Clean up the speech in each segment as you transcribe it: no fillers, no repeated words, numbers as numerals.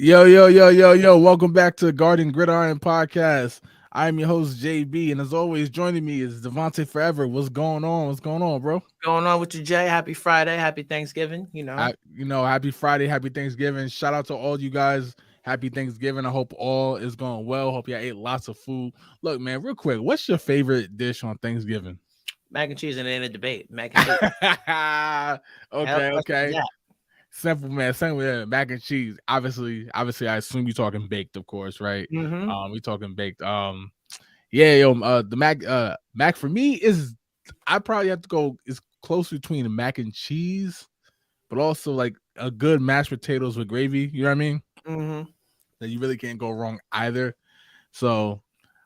Yo. Welcome back to Guarding Gridiron Podcast. I'm your host, JB, and as always, joining me is Devontae Forever. What's going on? What's going on, bro? Going on with you, Jay? Happy Friday, happy Thanksgiving. Happy Friday, happy Thanksgiving. Shout out to all you guys. Happy Thanksgiving. I hope all is going well. Hope y'all ate lots of food. Look, man, real quick, what's your favorite dish on Thanksgiving? Mac and cheese, and then a debate. Mac and cheese. Okay. Simple, man. Simple, yeah. Mac and cheese. Obviously, I assume you're talking baked, of course, right? Mm-hmm. We talking baked. The Mac for me is, I probably have to go, is close between mac and cheese, but also like a good mashed potatoes with gravy. You know what I mean? Mm-hmm. That you really can't go wrong either. So,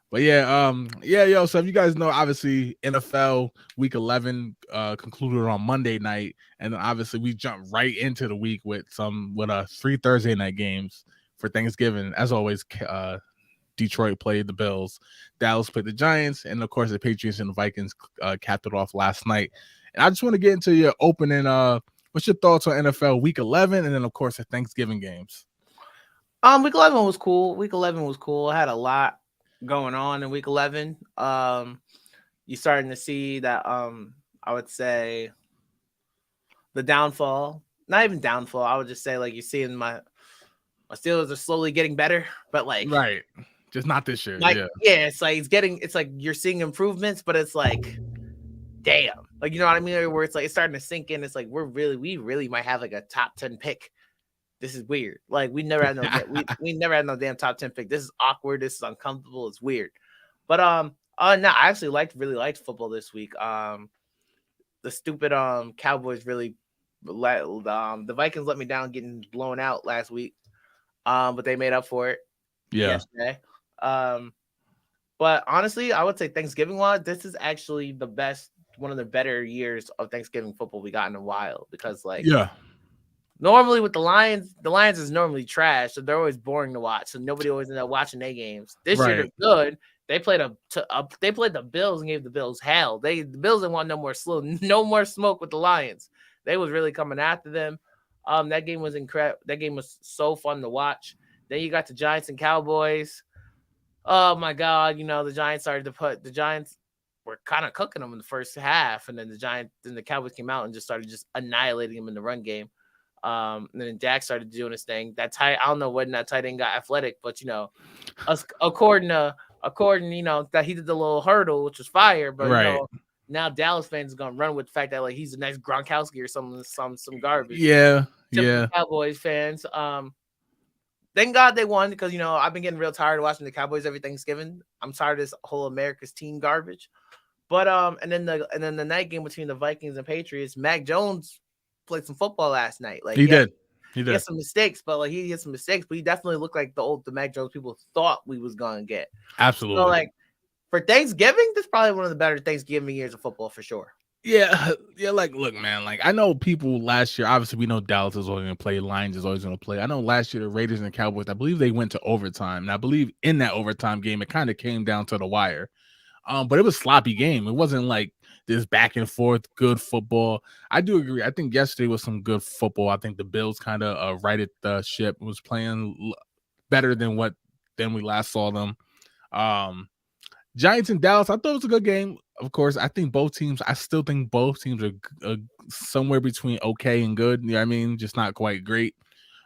but so if you guys know, obviously NFL week 11 concluded on Monday night, and then obviously we jumped right into the week with 3 Thursday night games for Thanksgiving. As always, Detroit played the Bills, Dallas played the Giants, and of course the Patriots and the Vikings capped it off last night. And I just want to get into your opening. What's your thoughts on NFL week 11, and then of course the Thanksgiving games? Week 11 was cool. Week 11 was cool. I had a lot going on in week 11. You starting to see that I would say the downfall, not even downfall, I would just say like you're seeing my Steelers are slowly getting better, but like right, just not this year. Like it's like you're seeing improvements, but it's like damn, like you know what I mean, where it's like it's starting to sink in. It's like we really might have like a top 10 pick. This is weird. Like we never had we never had no damn top 10 pick. This is awkward. This is uncomfortable. It's weird. But no, I actually really liked football this week. The stupid Cowboys really the Vikings let me down getting blown out last week. But they made up for it yesterday. But honestly, I would say Thanksgiving wise, this is actually one of the better years of Thanksgiving football we got in a while, because normally with the Lions is normally trash, so they're always boring to watch. So nobody always ends up watching their games. This year they're good. They played the Bills and gave the Bills hell. The Bills didn't want no more smoke with the Lions. They was really coming after them. That game was incredible. That game was so fun to watch. Then you got the Giants and Cowboys. Oh my God! The Giants were kind of cooking them in the first half, and then the Cowboys came out and just started annihilating them in the run game. And then Dak started doing his thing. I don't know when that tight end got athletic, but according that he did the little hurdle, which was fire. But now Dallas fans are gonna run with the fact that like he's the next Gronkowski or some garbage. Yeah. Cowboys fans. Thank God they won, because I've been getting real tired of watching the Cowboys every Thanksgiving. I'm tired of this whole America's team garbage. But and then the night game between the Vikings and Patriots, Mac Jones played some football last night. Like he did. He had some mistakes, but he definitely looked like the Mac Jones people thought we was gonna get. Absolutely. So like for Thanksgiving, this is probably one of the better Thanksgiving years of football for sure. Yeah. Like, look, man. Like, I know people last year. Obviously, we know Dallas is always going to play. Lions is always going to play. I know last year the Raiders and the Cowboys, I believe they went to overtime, and I believe in that overtime game it kind of came down to the wire. But it was a sloppy game. It wasn't like this back and forth good football. I do agree. I think yesterday was some good football. I think the Bills kind of righted the ship. Was playing better than we last saw them. Giants and Dallas, I thought it was a good game. Of course, I still think both teams are somewhere between okay and good. You know what I mean? Just not quite great.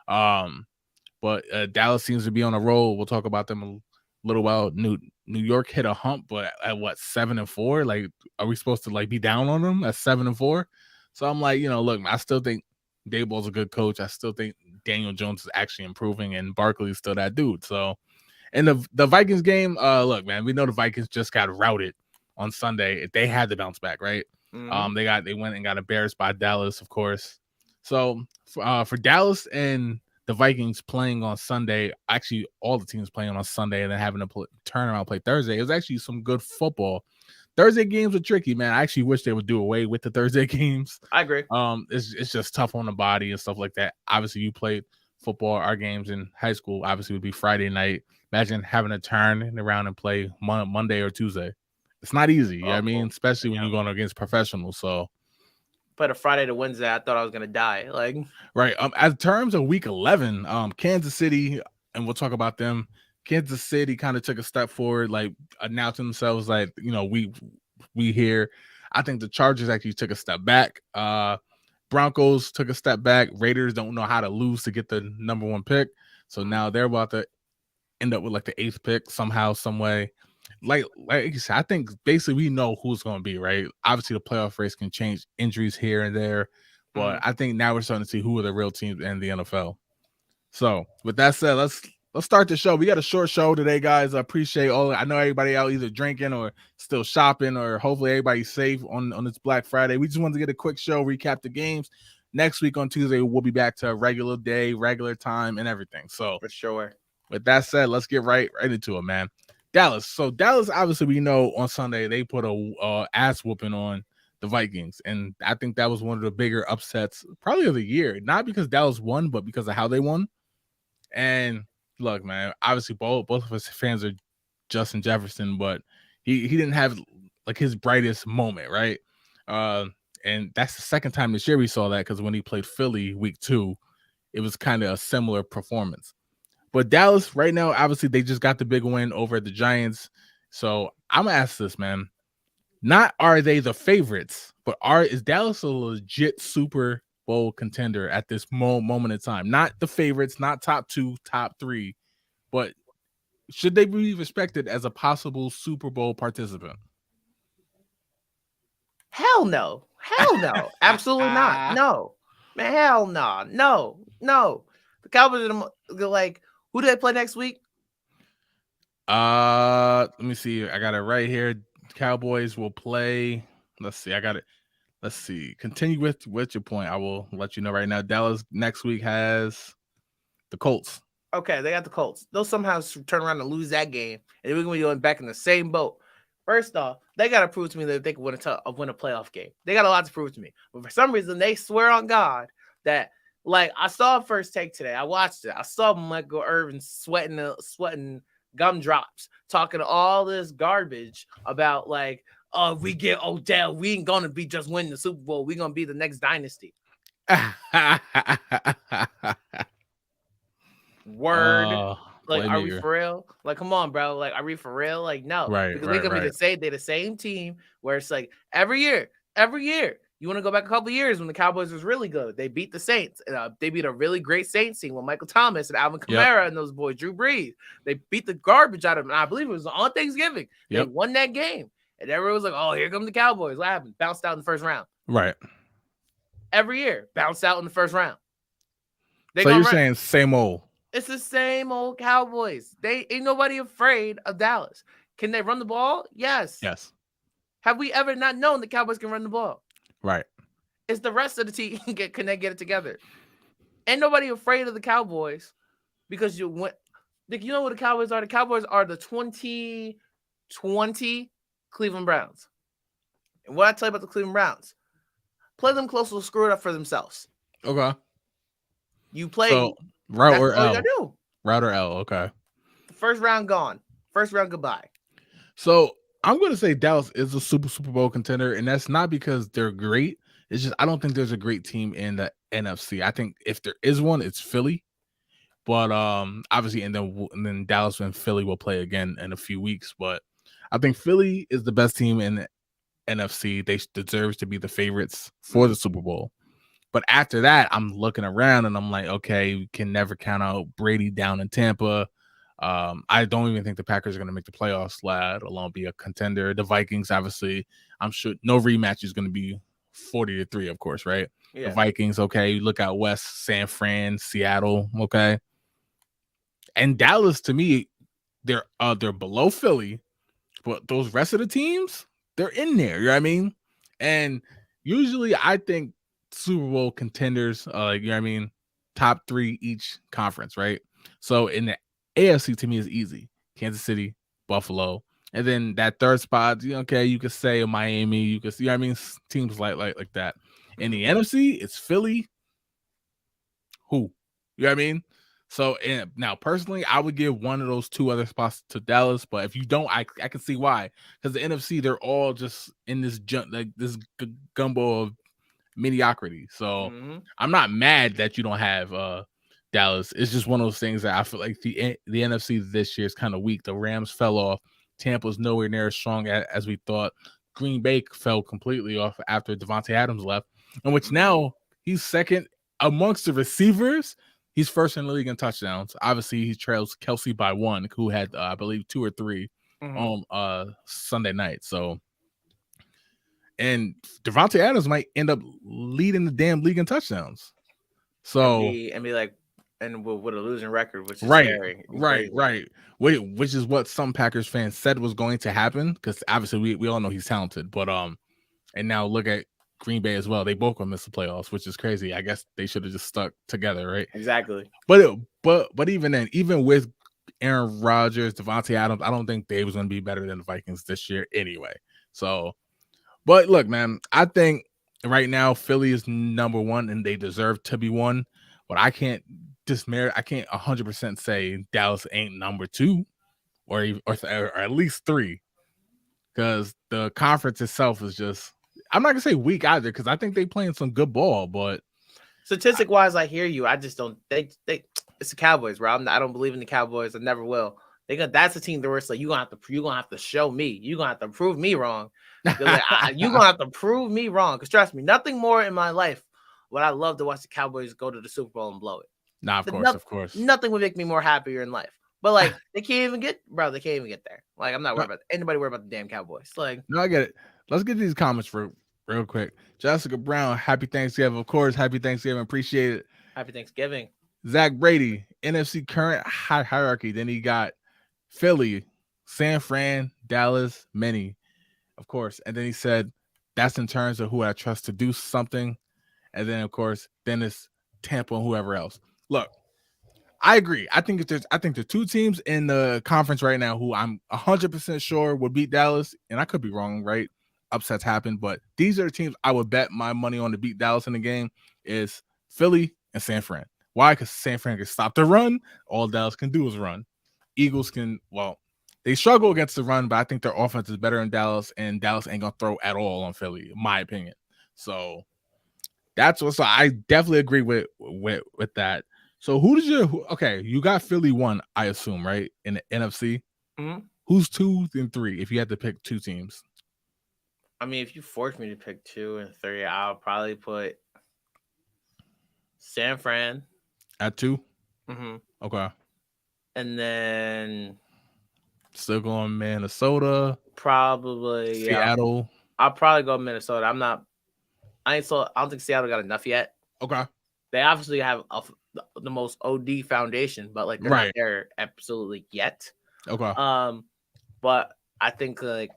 But Dallas seems to be on a roll. We'll talk about them a little while. New York hit a hump, but at what, 7-4? Like, are we supposed to like be down on them at 7-4? So I'm like, look, I still think Daboll's a good coach. I still think Daniel Jones is actually improving, and Barkley's still that dude. So. And the Vikings game, look, man, we know the Vikings just got routed on Sunday. They had to bounce back, right? Mm-hmm. They went and got embarrassed by Dallas, of course. So for Dallas and the Vikings playing on Sunday, actually all the teams playing on Sunday and then having to turn around and play Thursday, it was actually some good football. Thursday games were tricky, man. I actually wish they would do away with the Thursday games. I agree. It's just tough on the body and stuff like that. Obviously, you played football. Our games in high school obviously would be Friday night. Imagine having to turn around and play Monday or Tuesday. It's not easy. You know what I mean? Especially when you're going against professionals. So, played a Friday to Wednesday, I thought I was gonna die. Like, right. As terms of week 11, Kansas City, and we'll talk about them. Kansas City kind of took a step forward, like announcing themselves, like, you know, we here. I think the Chargers actually took a step back. Broncos took a step back. Raiders don't know how to lose to get the number 1 pick, so now they're about to end up with like the 8th pick somehow, some way. Like you said, I think basically we know who's going to be, right. Obviously, the playoff race can change, injuries here and there, but I think now we're starting to see who are the real teams in the NFL. So with that said, let's start the show. We got a short show today, guys. I appreciate all. I know everybody out either drinking or still shopping, or hopefully everybody's safe on this Black Friday. We just wanted to get a quick show, recap the games. Next week on Tuesday, we'll be back to a regular day, regular time, and everything. So for sure. With that said, let's get right into it, man. Dallas. So Dallas, obviously, we know on Sunday they put a ass whooping on the Vikings, and I think that was one of the bigger upsets probably of the year. Not because Dallas won, but because of how they won. And look, man, obviously both of us fans are Justin Jefferson, but he didn't have like his brightest moment, right? And that's the second time this year we saw that, because when he played Philly week 2, it was kind of a similar performance. But Dallas right now, obviously, they just got the big win over the Giants. So I'm gonna ask this, man. Not are they the favorites, but is Dallas a legit Super Bowl contender at this moment in time? Not the favorites, not top 2, top 3, but should they be respected as a possible Super Bowl participant? Hell no. Hell no. Absolutely not. No. Man, hell no. No. The Cowboys are like, who do they play next week? Let me see. I got it right here. Cowboys will play. Let's see. I got it. Let's see. Continue with your point. I will let you know right now. Dallas next week has the Colts. Okay, they got the Colts. They'll somehow turn around and lose that game, and we're going to be going back in the same boat. First off, they got to prove to me that they can win a playoff game. They got a lot to prove to me. But for some reason, they swear on God that, like, I saw First Take today. I watched it. I saw Michael Irvin sweating gumdrops, talking all this garbage about, like, oh, if we get Odell, we ain't going to be just winning the Super Bowl. We're going to be the next dynasty. Word. Like, are we for real? Like, come on, bro. Like, are we for real? Like, no. Right. Because they're going to be they're the same team where it's like every year. You want to go back a couple of years when the Cowboys was really good. They beat the Saints. They beat a really great Saints team with Michael Thomas and Alvin Kamara and those boys, Drew Brees. They beat the garbage out of them. And I believe it was on Thanksgiving. They won that game. And everyone was like, oh, here come the Cowboys. What happened? Bounced out in the first round. Right. Every year, bounced out in the first round. So you're saying same old. It's the same old Cowboys. They ain't nobody afraid of Dallas. Can they run the ball? Yes. Have we ever not known the Cowboys can run the ball? Right. It's the rest of the team. Can they get it together? Ain't nobody afraid of the Cowboys because you know what the Cowboys are? The Cowboys are the 2020 Cleveland Browns. And what I tell you about the Cleveland Browns, play them close to screw it up for themselves. Okay. You play route or L. Do. Route or L. Okay. First round gone. First round goodbye. So I'm going to say Dallas is a Super Bowl contender, and that's not because they're great. It's just I don't think there's a great team in the NFC. I think if there is one, it's Philly. But obviously, and then Dallas and Philly will play again in a few weeks. But I think Philly is the best team in the NFC. They deserve to be the favorites for the Super Bowl. But after that, I'm looking around and I'm like, okay, we can never count out Brady down in Tampa. I don't even think the Packers are going to make the playoffs, let alone be a contender. The Vikings, obviously, I'm sure no rematch is going to be 40-3, of course, right? Yeah. The Vikings, okay. You look out west, San Fran, Seattle, okay. And Dallas, to me, they're below Philly, but those rest of the teams, they're in there. You know what I mean? And usually, I think Super Bowl contenders, like, you know what I mean, top 3 each conference, right? So in the AFC, to me, is easy. Kansas City, Buffalo, and then that third spot, okay, you could say Miami, you could see, you know what I mean, teams like that. In the NFC, it's Philly. Who? You know what I mean? So now, personally, I would give one of those 2 other spots to Dallas, but if you don't, I can see why. Because the NFC, they're all just in this gumbo of mediocrity. So I'm not mad that you don't have Dallas. It's just one of those things that I feel like the NFC this year is kind of weak. The Rams fell off. Tampa's nowhere near as strong as we thought. Green Bay fell completely off after Devontae Adams left, in which now he's second amongst the receivers. He's first in the league in touchdowns. Obviously, he trails Kelsey by one, who had, I believe, 2 or 3 on Sunday night. So, and Devontae Adams might end up leading the damn league in touchdowns. So, and be like, and with a losing record, which is right, scary. Right. Which is what some Packers fans said was going to happen, because obviously we all know he's talented. But and now look at Green Bay as well. They both gonna miss the playoffs, which is crazy. I guess they should have just stuck together, right? Exactly. But even then, even with Aaron Rodgers, Devontae Adams, I don't think they was gonna be better than the Vikings this year anyway. So, but look, man, I think right now Philly is number one, and they deserve to be one. But I can't 100% say Dallas ain't number 2 or at least 3, because the conference itself is just, I'm not gonna say weak either, because I think they playing some good ball. But statistic wise, I hear you. I just don't. They it's the Cowboys, bro. I don't believe in the Cowboys. I never will. That's a team where it's like you're gonna have to show me. You're gonna have to prove me wrong. Like, you're gonna have to prove me wrong. Because trust me, nothing more in my life would I love to watch the Cowboys go to the Super Bowl and blow it. Nah, of course. Nothing would make me more happier in life. But like they can't even get there. Like I'm not worried about anybody worried about the damn Cowboys. Like, no, I get it. Let's get these comments real quick. Jessica Brown, happy Thanksgiving. Of course, happy Thanksgiving. Appreciate it. Happy Thanksgiving. Zach Brady, NFC current hierarchy. Then he got Philly, San Fran, Dallas, many, of course. And then he said that's in terms of who I trust to do something. And then, of course, then it's Tampa and whoever else. Look, I agree. I think the 2 teams in the conference right now who I'm 100% sure would beat Dallas, and I could be wrong, right? Upsets happen, but these are the teams I would bet my money on to beat Dallas in the game is Philly and San Fran. Why? Because San Fran can stop the run. All Dallas can do is run. Eagles can, they struggle against the run, but I think their offense is better in Dallas, and Dallas ain't gonna throw at all on Philly, in my opinion. So that's what. So I definitely agree with that. So you got Philly 1, I assume, right? In the NFC. Who's 2 and 3 if you had to pick 2 teams? I mean, if you force me to pick 2 and 3, I'll probably put San Fran at 2. Okay. And then still going Minnesota. Probably Seattle. Yeah. I'll probably go Minnesota. I don't think Seattle got enough yet. Okay. They obviously have the most OD foundation, but like they're not there absolutely yet. Okay. But I think like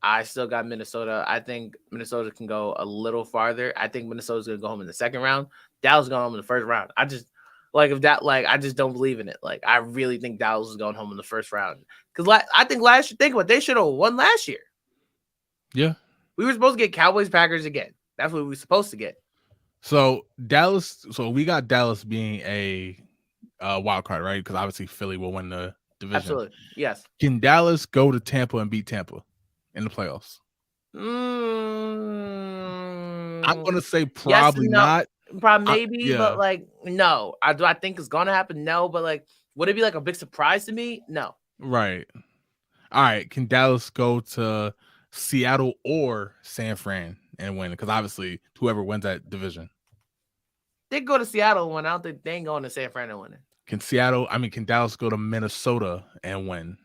I still got Minnesota. I think Minnesota can go a little farther. I think Minnesota's gonna go home in the second round. Dallas is going home in the first round. I just I just don't believe in it. Like I really think Dallas is going home in the first round because I think last year, think about it, they should have won last year. Yeah, we were supposed to get Cowboys Packers again. That's what we were supposed to get. So Dallas. So we got Dallas being a wild card, right? Because obviously Philly will win the division. Absolutely, yes. Can Dallas go to Tampa and beat Tampa in the playoffs? I'm gonna say probably not. Probably maybe, but like no. Do I think it's gonna happen? No, but like, would it be like a big surprise to me? No. Right. All right. Can Dallas go to Seattle or San Fran and win? Because obviously, whoever wins that division, they go to Seattle and win. I don't think they ain't going to San Fran and winning. Can Dallas go to Minnesota and win?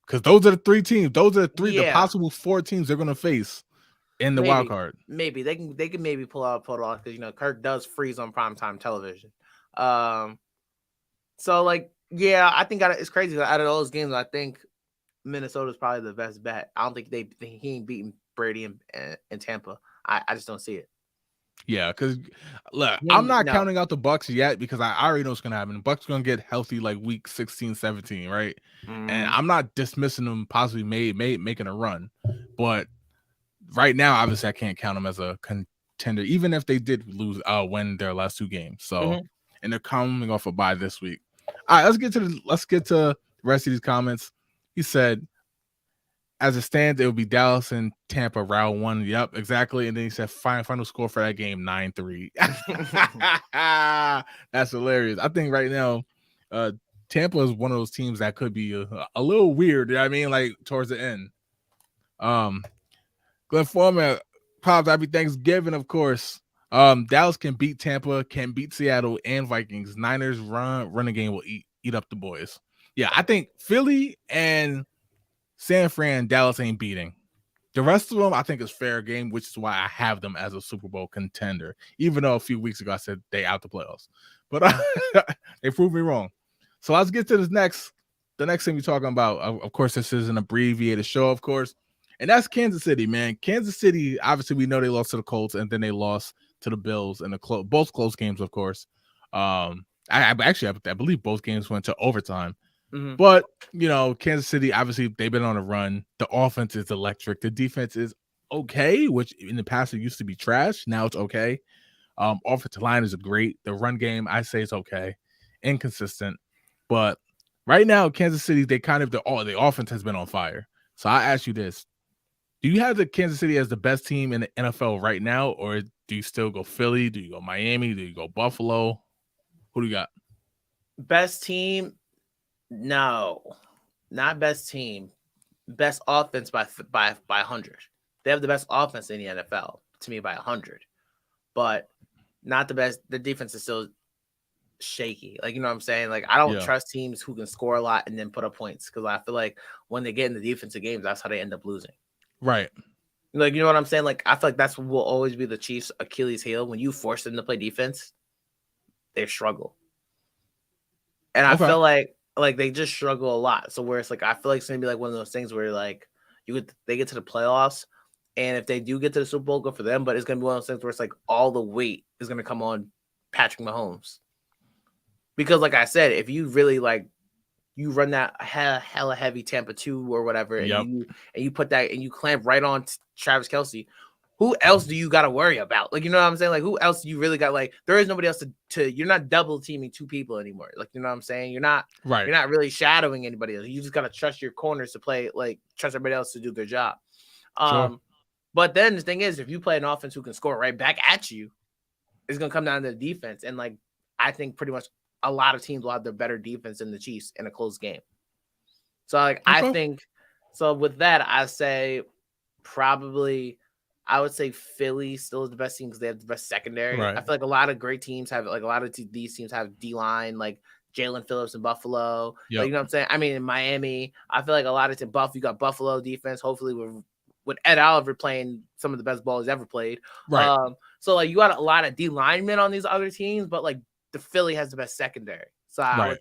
Because those are the 3 teams. Those are the possible 4 teams they're gonna face in the wild card. Maybe they can maybe pull off because Kirk does freeze on primetime television. So like I think it's crazy that out of those games I think Minnesota's probably the best bet. I don't think he ain't beating Brady and Tampa. I just don't see it. Yeah, because look, I'm not counting out the Bucs yet because I already know what's gonna happen. The Bucs gonna get healthy like week 16, 17, right? And I'm not dismissing them possibly making a run, but right now, obviously, I can't count them as a contender, even if they did win their last 2 games. So, and they're coming off a bye this week. All right, let's get to the rest of these comments. He said, as it stands, it would be Dallas and Tampa round 1. Yep, exactly. And then he said final score for that game 9-3. That's hilarious. I think right now, Tampa is one of those teams that could be a little weird. You know what I mean? Like towards the end. Glenn Foreman, Pops, happy Thanksgiving, of course. Dallas can beat Tampa, can beat Seattle and Vikings. Niners running game will eat up the boys. Yeah, I think Philly and San Fran, Dallas ain't beating. The rest of them, I think, is fair game, which is why I have them as a Super Bowl contender. Even though a few weeks ago I said they out the playoffs, but they proved me wrong. So let's get to the next thing we're talking about. Of course, this is an abbreviated show, of course, and that's Kansas City, man. Kansas City, obviously, we know they lost to the Colts, and then they lost to the Bills in both close games, of course. I believe both games went to overtime. Mm-hmm. But, Kansas City, obviously, they've been on a run. The offense is electric. The defense is okay, which in the past it used to be trash. Now it's okay. Offensive line is great. The run game, I say, is okay. Inconsistent. But right now, Kansas City, the offense has been on fire. So I ask you this. Do you have the Kansas City as the best team in the NFL right now, or do you still go Philly? Do you go Miami? Do you go Buffalo? Who do you got? Best team? No, not best team. Best offense by 100. They have the best offense in the NFL to me by 100, but not the best. The defense is still shaky. Like, you know what I'm saying? Like, I don't trust teams who can score a lot and then put up points, because I feel like when they get in the defensive games, that's how they end up losing. Right. Like, you know what I'm saying? Like, I feel like that's what will always be the Chiefs' Achilles heel. When you force them to play defense, they struggle. And I feel like they just struggle a lot. So where it's like, I feel like it's gonna be like one of those things where like they get to the playoffs, and if they do get to the Super Bowl, good for them. But it's gonna be one of those things where it's like all the weight is gonna come on Patrick Mahomes, because like I said, if you really like you run that hella heavy Tampa 2 or whatever, and you put that and you clamp right on Travis Kelce, who else do you got to worry about? Like, you know what I'm saying? Like, who else do you really got? Like, there is nobody else to you're not double teaming 2 people anymore. Like, you know what I'm saying? You're not really shadowing anybody else. You just got to trust your corners to play, like, trust everybody else to do their job. Sure. But then the thing is, if you play an offense who can score right back at you, it's going to come down to the defense. And, like, I think pretty much a lot of teams will have the better defense than the Chiefs in a close game. So, like, I think, so with that, I say probably, I would say Philly still is the best team because they have the best secondary. Right. I feel like a lot of great teams have, like, a lot of these teams have D-line, like Jalen Phillips in Buffalo. Yep. Like, you know what I'm saying? I mean, in Miami, I feel like a lot of you got Buffalo defense, hopefully with Ed Oliver playing some of the best ball he's ever played. Right. So, like, you got a lot of D-linemen on these other teams, but, like, the Philly has the best secondary. So,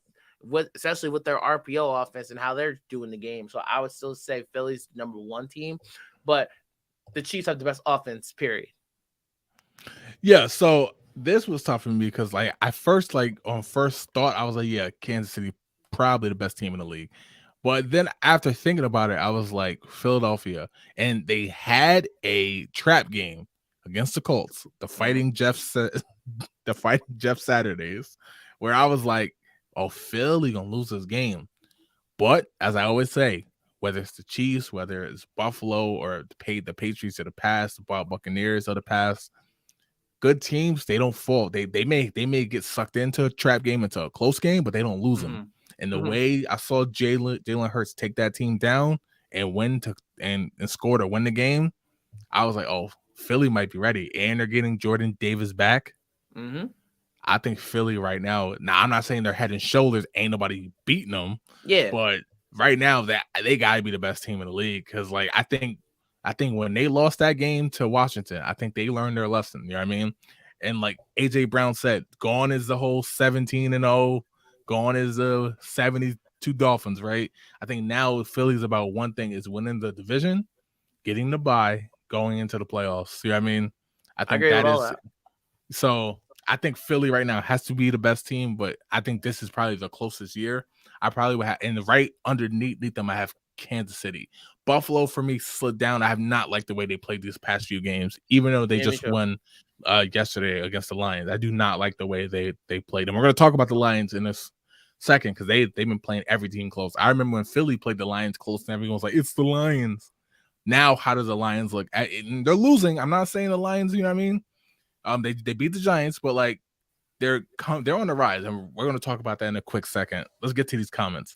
especially with their RPO offense and how they're doing the game. So, I would still say Philly's number 1 team, but the Chiefs have the best offense, period. Yeah, so this was tough for me because, like, on first thought, I was like, yeah, Kansas City, probably the best team in the league. But then after thinking about it, I was like, Philadelphia. And they had a trap game against the Colts, the Fighting Jeff Saturdays, where I was like, oh, Philly going to lose this game. But as I always say, whether it's the Chiefs, whether it's Buffalo or the Patriots of the past, the Buccaneers of the past, good teams, they don't fall. They may get sucked into a trap game, into a close game, but they don't lose them. And the way I saw Jalen Hurts take that team down and win and score to win the game, I was like, oh, Philly might be ready. And they're getting Jordan Davis back. Mm-hmm. I think Philly right now, I'm not saying they're head and shoulders, ain't nobody beating them. Yeah. But right now, that they gotta be the best team in the league. Cause like I think when they lost that game to Washington, I think they learned their lesson. You know what I mean? And like AJ Brown said, gone is the whole 17-0, gone is the 72 Dolphins, right? I think now Philly's about one thing, is winning the division, getting the bye, going into the playoffs. You know what I mean? I think that. So I think Philly right now has to be the best team, but I think this is probably the closest year. I probably would have, and right underneath them, I have Kansas City. Buffalo, for me, slid down. I have not liked the way they played these past few games, even though they just won yesterday against the Lions. I do not like the way they played. And we're going to talk about the Lions in this second because they've been playing every team close. I remember when Philly played the Lions close, and everyone was like, "It's the Lions." Now, how does the Lions look? And they're losing. I'm not saying the Lions, you know what I mean? They beat the Giants, but like they're on the rise, and we're going to talk about that in a quick second. Let's get to these comments.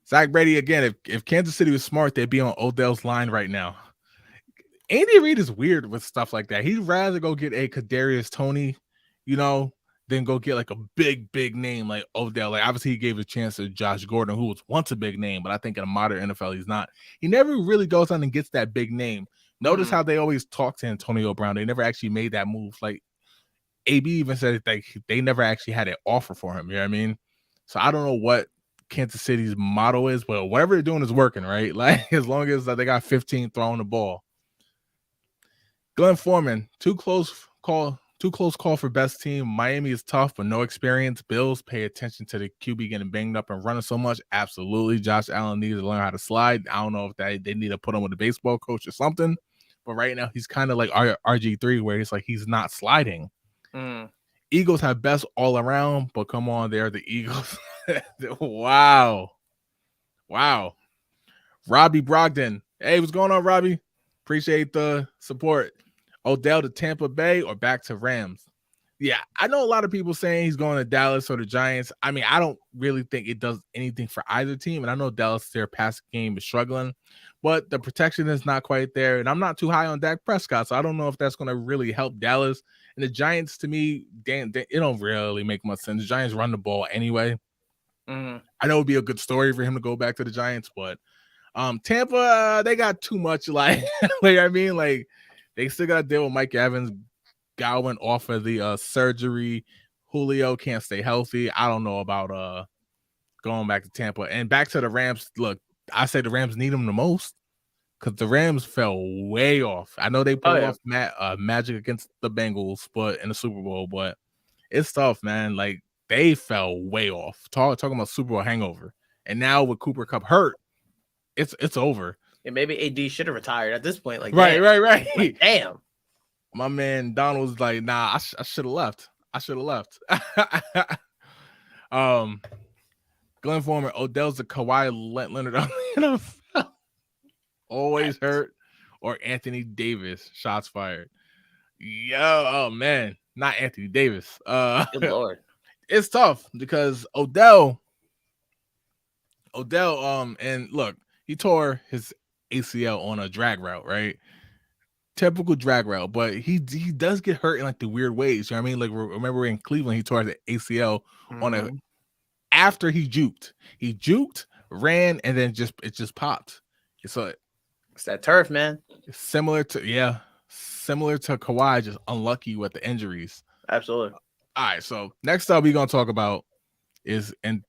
Zach Brady again. If Kansas City was smart, they'd be on Odell's line right now. Andy Reid is weird with stuff like that. He'd rather go get a Kadarius Toney, than go get like a big name like Odell. Like obviously he gave a chance to Josh Gordon, who was once a big name, but I think in a modern NFL he's not. He never really goes on and gets that big name. Notice how they always talk to Antonio Brown. They never actually made that move. Like AB even said that they never actually had an offer for him. You know what I mean? So I don't know what Kansas City's motto is, but whatever they're doing is working, right? Like as long as they got 15 throwing the ball. Glenn Foreman, too close call for best team. Miami is tough, but no experience. Bills pay attention to the QB getting banged up and running so much. Absolutely. Josh Allen needs to learn how to slide. I don't know if they need to put him with a baseball coach or something, but right now he's kind of like RG3 where he's like he's not sliding. Eagles have best all around, but come on, they're the Eagles. Wow. Robbie Brogdon. Hey, what's going on, Robbie? Appreciate the support. Odell to Tampa Bay or back to Rams? Yeah, I know a lot of people saying he's going to Dallas or the Giants. I mean, I don't really think it does anything for either team. And I know Dallas, their pass game is struggling, but the protection is not quite there. And I'm not too high on Dak Prescott, so I don't know if that's going to really help Dallas. And the Giants, to me, it don't really make much sense. The Giants run the ball anyway. I know it would be a good story for him to go back to the Giants, but Tampa, they got too much like I mean, like they still got to deal with Mike Evans, Godwin off of the surgery. Julio can't stay healthy. I don't know about going back to Tampa and back to the Rams. Look, I say the Rams need them the most because the Rams fell way off. I know they pulled off magic against the Bengals, but in the Super Bowl, but it's tough, man. Like they fell way off. Talking about Super Bowl hangover, and now with Cooper Kupp hurt, it's over. And maybe AD should have retired at this point. Like right. Like, damn. My man Donald was like, nah, I should have left. Glenn Foreman, Odell's the Kawhi Leonard on the NFL. Always hurt. Or Anthony Davis. Shots fired. Oh man, not Anthony Davis. Good Lord. It's tough because Odell, and look, he tore his ACL on a drag route, right? Typical drag route, but he does get hurt in like the weird ways. You know what I mean? Like remember in Cleveland, he tore the ACL on after he juked, ran, and then it just popped. So it's that turf, man. Similar to Kawhi, just unlucky with the injuries. Absolutely. All right, so next up we're gonna talk about is and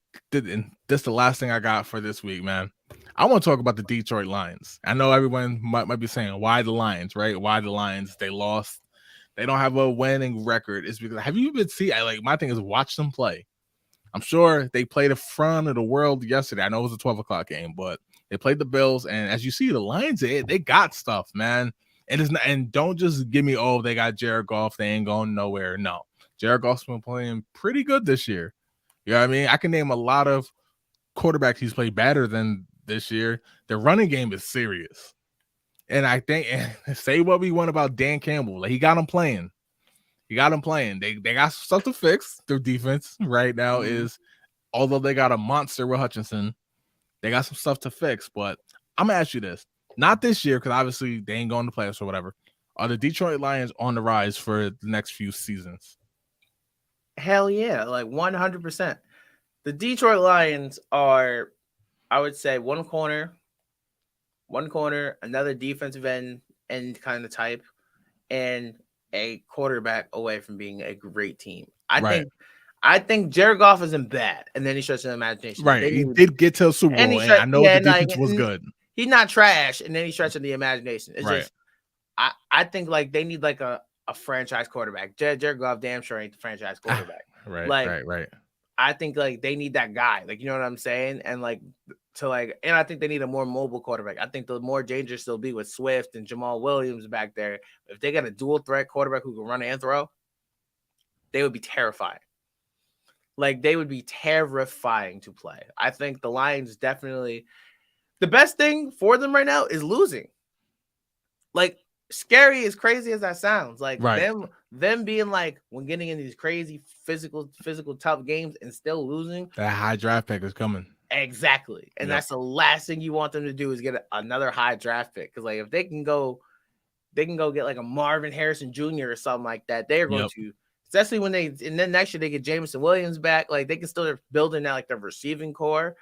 this the last thing I got for this week, man. I want to talk about the Detroit Lions. I know everyone might be saying, why the Lions, right? Why the Lions? They lost. They don't have a winning record. It's because have you been my thing is watch them play. I'm sure they played the front of the world yesterday. I know it was a 12 o'clock game, but they played the Bills, and as you see, the Lions, they got stuff, man. And don't just give me, they got Jared Goff. They ain't going nowhere. No, Jared Goff's been playing pretty good this year. You know what I mean? I can name a lot of quarterbacks he's played better than this year. The running game is serious. And I think, say what we want about Dan Campbell, like he got him playing. They got stuff to fix. Their defense right now is, although they got a monster with Hutchinson, they got some stuff to fix. But I'm going to ask you this. Not this year, because obviously they ain't going to playoffs or whatever. Are the Detroit Lions on the rise for the next few seasons? Hell yeah, like 100%. The Detroit Lions are, I would say, one corner, another defensive end kind of type, and a quarterback away from being a great team. I think Jared Goff isn't bad, and then he stretched the imagination. Right, he did get to a Super Bowl, and I know the defense was good. He's not trash, and then he stretched the imagination. It's just, I think like they need like a franchise quarterback. Jared Goff damn sure ain't the franchise quarterback. Right. I think like they need that guy. Like, you know what I'm saying? And like and I think they need a more mobile quarterback. I think the more dangerous they'll be with Swift and Jamal Williams back there. If they got a dual threat quarterback who can run and throw, they would be terrified. like they would be terrifying to play. I think the Lions definitely, the best thing for them right now is losing. Like, scary as crazy as that sounds, like Right. them being like, when getting in these crazy physical tough games and still losing, that high draft pick is coming. Exactly. And that's the last thing you want them to do is get another high draft pick. Because like if they can go get like a Marvin Harrison Jr. or something like that, they're going to, especially when and then next year they get Jameson Williams back, like they can still building that like their receiving core.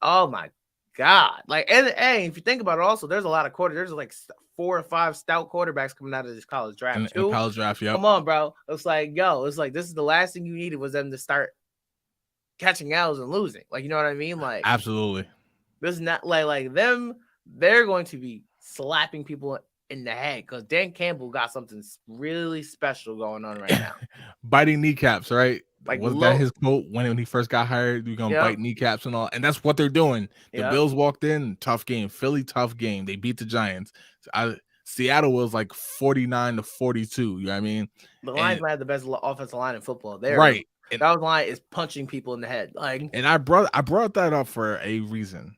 Oh my God. Like, and if you think about it also, there's a lot of there's like 4 or 5 stout quarterbacks coming out of this college draft in college draft. Come on, bro. It's like, this is the last thing you needed was them to start catching L's and losing. Like, you know what I mean? Like, absolutely. This is not like them. They're going to be slapping people in the head because Dan Campbell got something really special going on right now. Biting kneecaps, right? Like, was that his quote when he first got hired? You're gonna bite kneecaps and all, and that's what they're doing. The Bills walked in, tough game. Philly, tough game. They beat the Giants. Seattle was like 49-42. You know what I mean? The Lions might have the best offensive line in football. There, right? And that line is punching people in the head. Like, and I brought that up for a reason.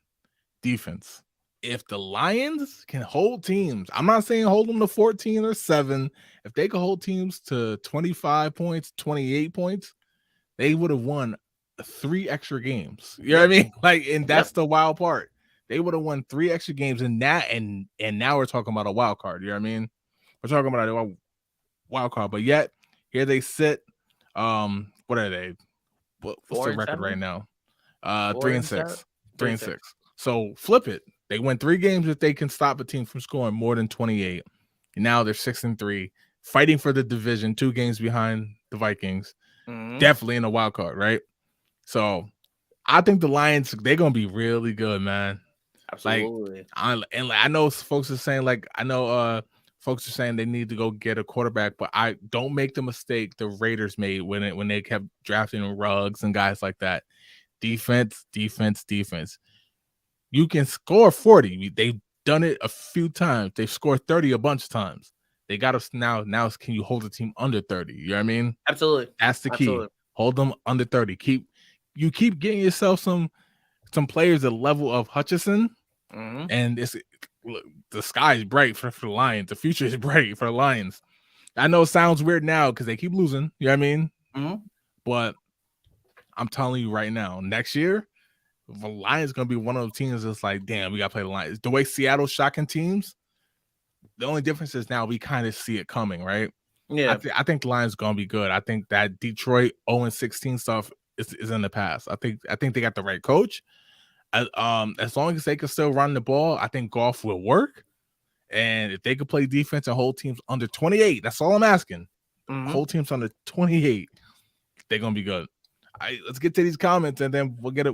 Defense. If the Lions can hold teams, I'm not saying hold them to 14 or 7. If they could hold teams to 25 points, 28 points, they would have won 3 extra games. You know what I mean? Like, and that's the wild part. They would have won 3 extra games in that, and now we're talking about a wild card. You know what I mean? We're talking about a wild card, but yet here they sit. What are they? What's the record right now? 3-6. 3-6. So flip it. They win 3 games if they can stop a team from scoring more than 28. And now they're 6-3, fighting for the division, 2 games behind the Vikings. Definitely in a wild card, right? So I think the Lions, they're gonna be really good, man. Absolutely. Like, I know folks are saying folks are saying they need to go get a quarterback, but I don't make the mistake the Raiders made when they kept drafting Ruggs and guys like that. Defense. You can score 40. They've done it a few times. They've scored 30 a bunch of times. They got us now. Can you hold the team under 30? You know what I mean? Absolutely. That's the key. Hold them under 30. Keep getting yourself some players at the level of Hutchinson, and the sky is bright for the Lions. The future is bright for the Lions. I know it sounds weird now because they keep losing. You know what I mean? But I'm telling you right now, next year, the Lions going to be one of those teams that's like, damn, we got to play the Lions. The way Seattle's shocking teams, the only difference is now we kind of see it coming, right? Yeah. I think the Lions going to be good. I think that Detroit 0-16 stuff is in the past. I think they got the right coach. As long as they can still run the ball, I think Goff will work. And if they could play defense and hold teams under 28, that's all I'm asking. Hold teams under 28, they're going to be good. Let's get to these comments and then we'll get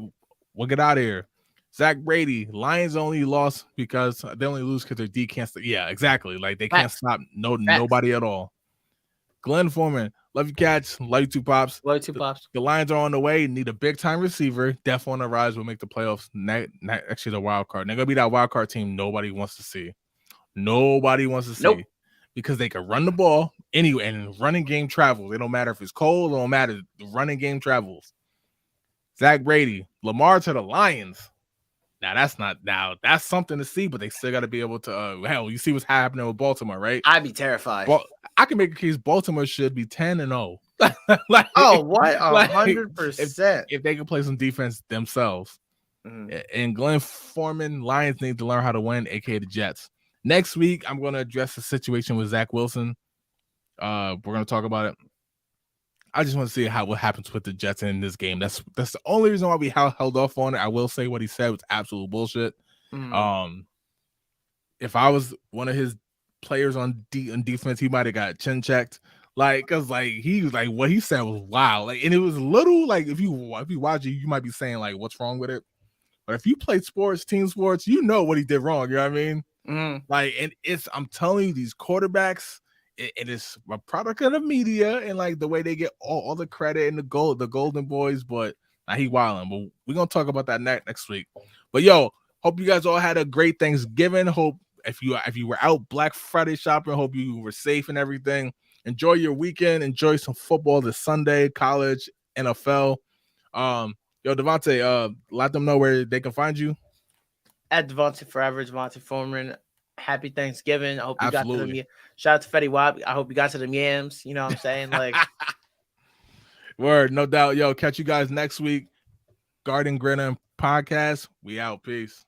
out of here. Zach Brady, Lions only lost because they only lose because their D can't. Yeah, exactly. Like they can't stop nobody at all. Glenn Foreman, love you, Cats. Love you too, Pops. Love you too, Pops. The Lions are on the way. Need a big time receiver. Def on the rise. Will make the playoffs. Actually, the wild card. They're gonna be that wild card team nobody wants to see. Because they can run the ball anyway, and running game travels. It don't matter if it's cold. It don't matter. The running game travels. Zach Brady, Lamar to the Lions. That's something to see, but they still got to be able to. Hell, you see what's happening with Baltimore, right? I'd be terrified. Well, I can make a case Baltimore should be 10-0. What? 100%. If they can play some defense themselves. And Glenn Foreman, Lions need to learn how to win, aka the Jets. Next week, I'm going to address the situation with Zach Wilson. We're going to talk about it. I just want to see what happens with the Jets in this game. That's the only reason why we held off on it. I will say what he said was absolute bullshit. If I was one of his players on defense, he might have got chin checked. Cause he was what he said was wild. And it was a little if you watch it, you might be saying what's wrong with it. But if you play team sports, you know what he did wrong. You know what I mean? And I'm telling you, these quarterbacks. It is a product of the media and the way they get all the credit and the golden boys, but he wilding. But we're gonna talk about that next week. But hope you guys all had a great Thanksgiving. Hope if you were out Black Friday shopping, hope you were safe and everything. Enjoy your weekend. Enjoy some football this Sunday, college, NFL. Yo, Devontae, let them know where they can find you. At Devontae Forever, Devontae Foreman. Happy Thanksgiving. I hope you got to them. Shout out to Fetty Wap. I hope you got to them yams. You know what I'm saying? Like, word, no doubt. Yo, catch you guys next week. Guarding Gridiron Podcast. We out. Peace.